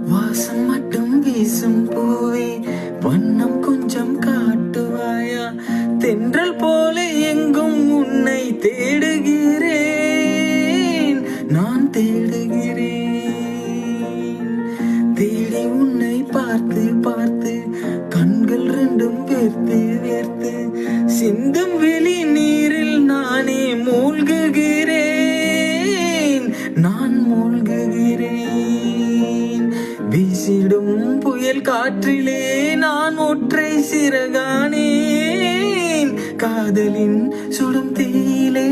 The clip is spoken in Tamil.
வாசம் மட்டும் வீசும் பூவே வண்ணம் கொஞ்சம் காட்டுவாயா? தென்றல் போல எங்கும் உன்னை தேடுகிறேன், நான் தேடுகிறேன். தேடி உன்னை பார்த்து பார்த்து கண்கள் ரெண்டும் வேர்த்து வேர்த்து சிந்தும் வெளி நீரில் நானே மூழ்குகிறேன், நான் மூழ்குகிறேன். வீசிடும் புயல் காற்றிலே நான் ஒற்றை சிறகானேன், காதலின் சுடும் தீயிலே